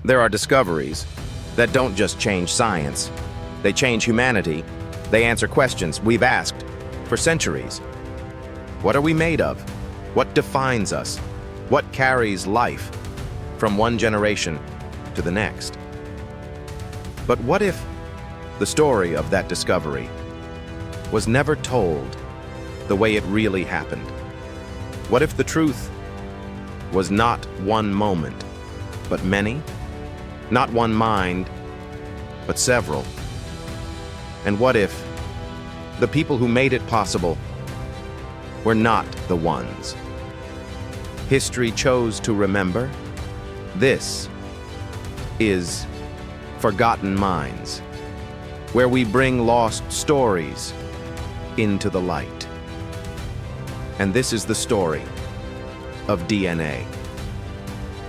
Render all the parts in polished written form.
There are discoveries that don't just change science. They change humanity. They answer questions we've asked for centuries. What are we made of? What defines us? What carries life from one generation to the next? But what if the story of that discovery was never told the way it really happened? What if the truth was not one moment, but many? Not one mind, but several? And what if the people who made it possible were not the ones history chose to remember? This is Forgotten Minds, where we bring lost stories into the light. And this is the story of DNA.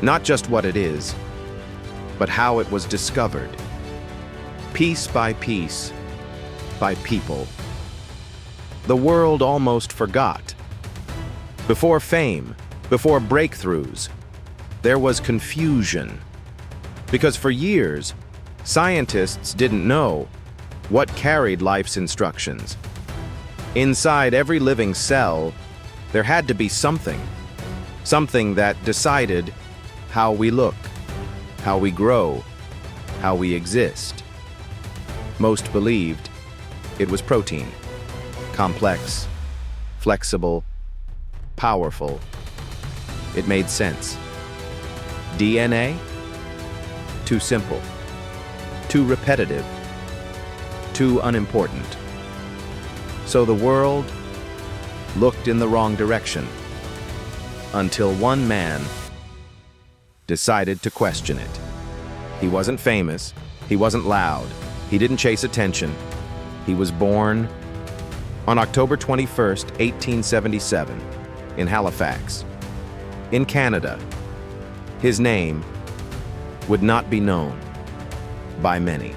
Not just what it is, but how it was discovered, piece by piece, by people the world almost forgot. Before fame, before breakthroughs, there was confusion. Because for years, scientists didn't know what carried life's instructions. Inside every living cell, there had to be something that decided how we look, how we grow, how we exist. Most believed it was protein. Complex, flexible, powerful. It made sense. DNA? Too simple, too repetitive, too unimportant. So the world looked in the wrong direction until one man decided to question it. He wasn't famous, he wasn't loud, he didn't chase attention. He was born on October 21st, 1877, in Halifax, in Canada. His name would not be known by many,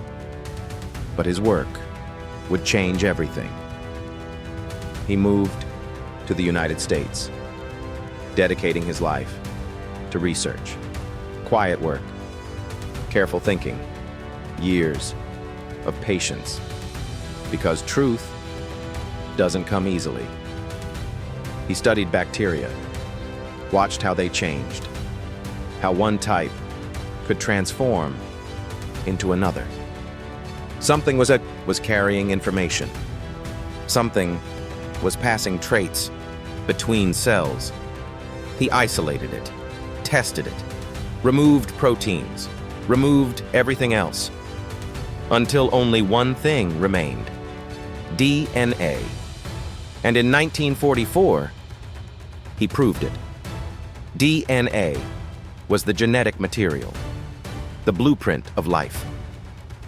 but his work would change everything. He moved to the United States, dedicating his life to research, quiet work, careful thinking, years of patience, because truth doesn't come easily. He studied bacteria, watched how they changed, how one type could transform into another. Something was carrying information. Something was passing traits between cells. He isolated it, tested it, removed proteins, removed everything else, until only one thing remained: DNA. And in 1944, he proved it. DNA was the genetic material, the blueprint of life.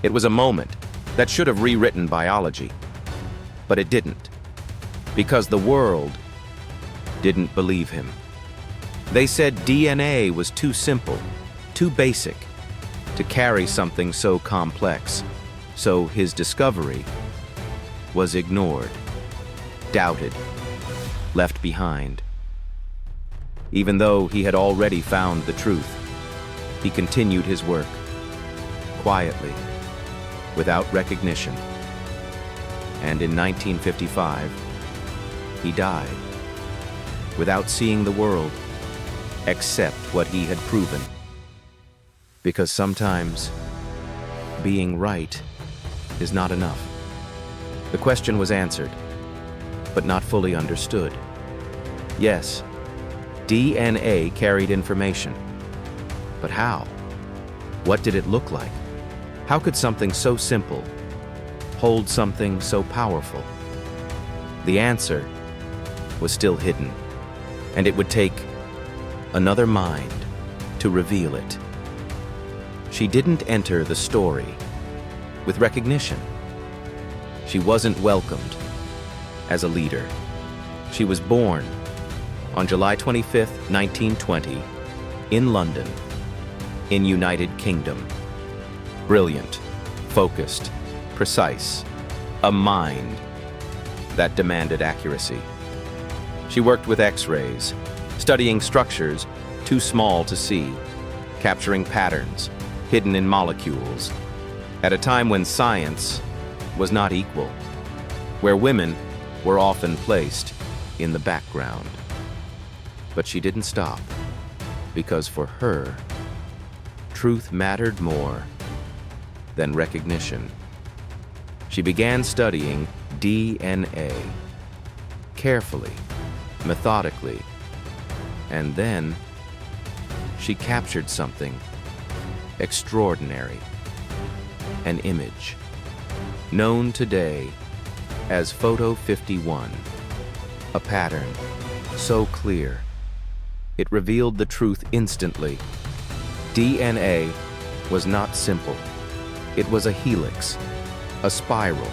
It was a moment that should have rewritten biology, but it didn't, because the world didn't believe him. They said DNA was too simple, too basic, to carry something so complex, so his discovery was ignored, doubted, left behind. Even though he had already found the truth, he continued his work, quietly, without recognition. And in 1955, he died, without seeing the world, except what he had proven. Because sometimes, being right is not enough. The question was answered, but not fully understood. Yes, DNA carried information. But how? What did it look like? How could something so simple hold something so powerful? The answer was still hidden, and it would take another mind to reveal it. She didn't enter the story with recognition. She wasn't welcomed as a leader. She was born on July 25th, 1920, in London, in United Kingdom. Brilliant, focused, precise, a mind that demanded accuracy. She worked with X-rays, studying structures too small to see, capturing patterns hidden in molecules, at a time when science was not equal, where women were often placed in the background. But she didn't stop, because for her, truth mattered more than recognition. She began studying DNA, carefully, methodically, and then she captured something extraordinary, an image known today as Photo 51, a pattern so clear it revealed the truth instantly. DNA was not simple. It was a helix, a spiral,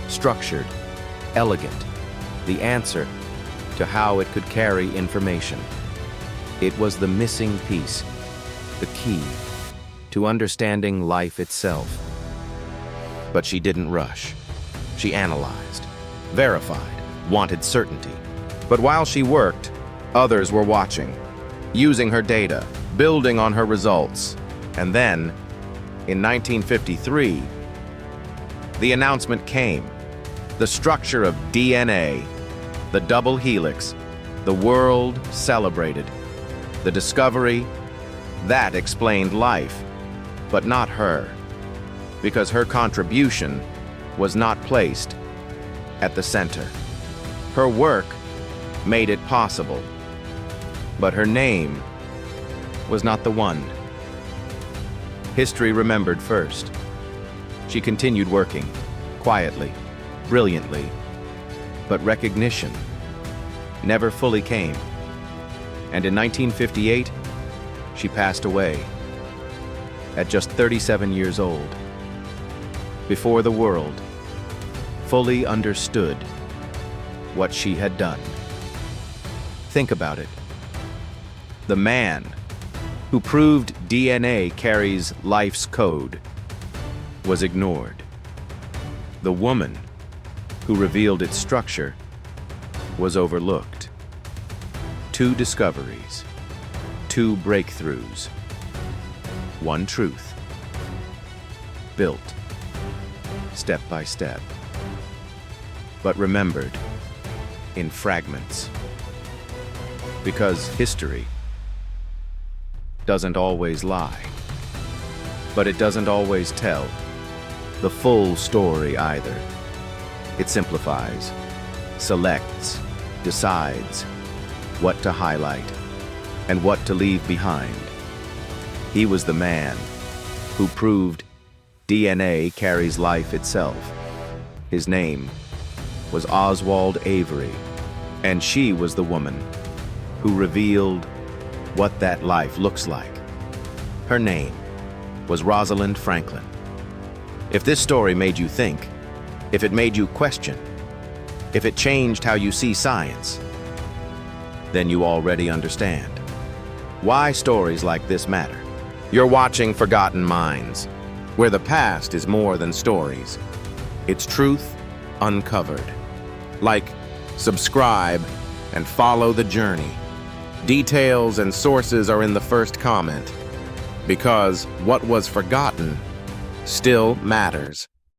structured, elegant, the answer to how it could carry information. It was the missing piece, the key to understanding life itself. But she didn't rush. She analyzed, verified, wanted certainty. But while she worked, others were watching, using her data, building on her results. And then, in 1953, the announcement came. The structure of DNA, the double helix, the world celebrated. The discovery, that explained life, but not her, because her contribution was not placed at the center. Her work made it possible, but her name was not the one history remembered first. She continued working, quietly, brilliantly, but recognition never fully came. And in 1958, she passed away at just 37 years old, before the world fully understood what she had done. Think about it. The man who proved DNA carries life's code was ignored. The woman who revealed its structure was overlooked. Two discoveries, two breakthroughs, one truth, built step by step, but remembered in fragments. Because history doesn't always lie, but it doesn't always tell the full story either. It simplifies, selects, decides what to highlight and what to leave behind. He was the man who proved DNA carries life itself. His name was Oswald Avery, and she was the woman who revealed what that life looks like. Her name was Rosalind Franklin. If this story made you think, if it made you question, if it changed how you see science, then you already understand why stories like this matter. You're watching Forgotten Minds, where the past is more than stories. It's truth uncovered. Like, subscribe, and follow the journey. Details and sources are in the first comment, because what was forgotten still matters.